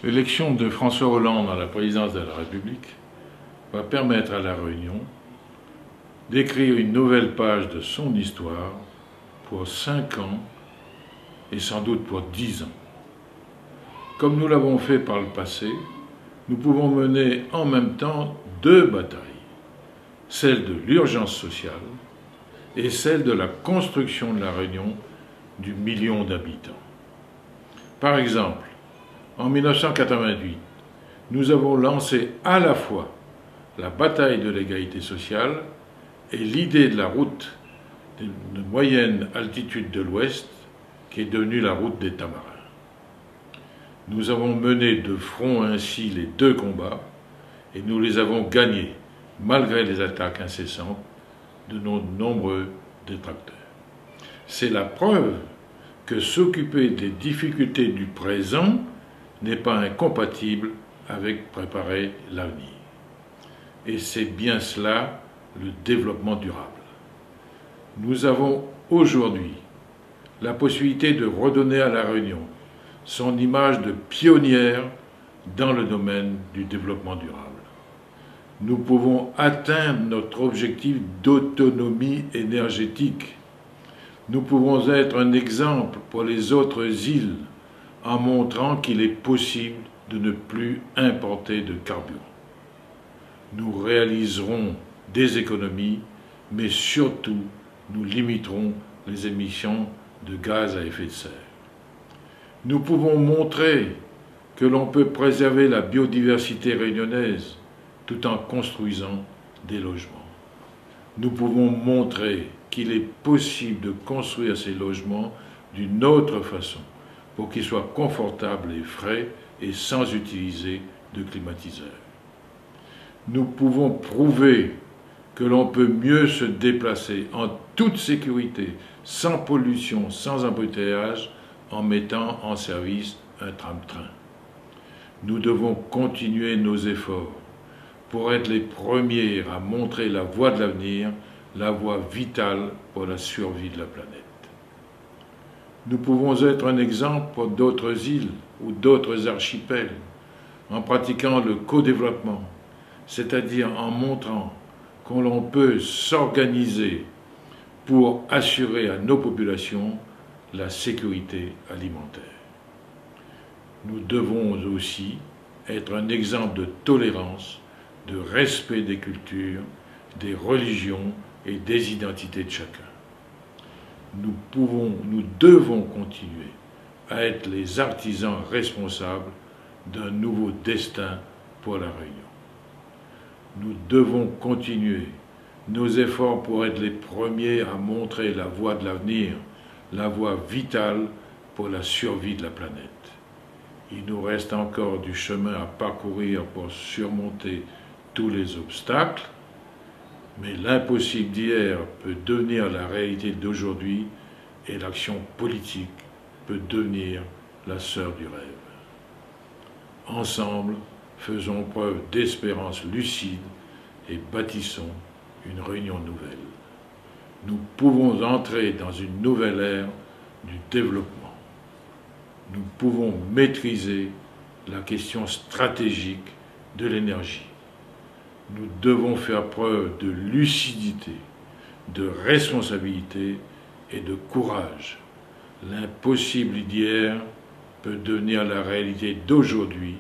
L'élection de François Hollande à la présidence de la République va permettre à La Réunion d'écrire une nouvelle page de son histoire pour 5 ans et sans doute pour 10 ans. Comme nous l'avons fait par le passé, nous pouvons mener en même temps 2 batailles, celle de l'urgence sociale et celle de la construction de La Réunion du million d'habitants. Par exemple, en 1988, nous avons lancé à la fois la bataille de l'égalité sociale et l'idée de la route de moyenne altitude de l'Ouest, qui est devenue la route des Tamarins. Nous avons mené de front ainsi les 2 combats, et nous les avons gagnés, malgré les attaques incessantes de nos nombreux détracteurs. C'est la preuve que s'occuper des difficultés du présent n'est pas incompatible avec préparer l'avenir. Et c'est bien cela le développement durable. Nous avons aujourd'hui la possibilité de redonner à La Réunion son image de pionnière dans le domaine du développement durable. Nous pouvons atteindre notre objectif d'autonomie énergétique. Nous pouvons être un exemple pour les autres îles en montrant qu'il est possible de ne plus importer de carburant. Nous réaliserons des économies, mais surtout nous limiterons les émissions de gaz à effet de serre. Nous pouvons montrer que l'on peut préserver la biodiversité réunionnaise tout en construisant des logements. Nous pouvons montrer qu'il est possible de construire ces logements d'une autre façon, pour qu'ils soient confortables et frais et sans utiliser de climatiseurs. Nous pouvons prouver que l'on peut mieux se déplacer en toute sécurité, sans pollution, sans embouteillage, en mettant en service un tram-train. Nous devons continuer nos efforts pour être les premiers à montrer la voie de l'avenir, la voie vitale pour la survie de la planète. Nous pouvons être un exemple pour d'autres îles ou d'autres archipels en pratiquant le co-développement, c'est-à-dire en montrant qu'on peut s'organiser pour assurer à nos populations la sécurité alimentaire. Nous devons aussi être un exemple de tolérance, de respect des cultures, des religions et des identités de chacun. Nous devons continuer à être les artisans responsables d'un nouveau destin pour La Réunion. Nous devons continuer nos efforts pour être les premiers à montrer la voie de l'avenir, la voie vitale pour la survie de la planète. Il nous reste encore du chemin à parcourir pour surmonter tous les obstacles, mais l'impossible d'hier peut devenir la réalité d'aujourd'hui et l'action politique peut devenir la sœur du rêve. Ensemble, faisons preuve d'espérance lucide et bâtissons une Réunion nouvelle. Nous pouvons entrer dans une nouvelle ère du développement. Nous pouvons maîtriser la question stratégique de l'énergie. Nous devons faire preuve de lucidité, de responsabilité et de courage. L'impossible d'hier peut devenir la réalité d'aujourd'hui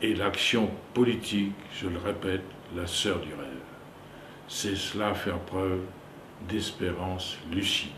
et l'action politique, je le répète, la sœur du rêve. C'est cela faire preuve d'espérance lucide.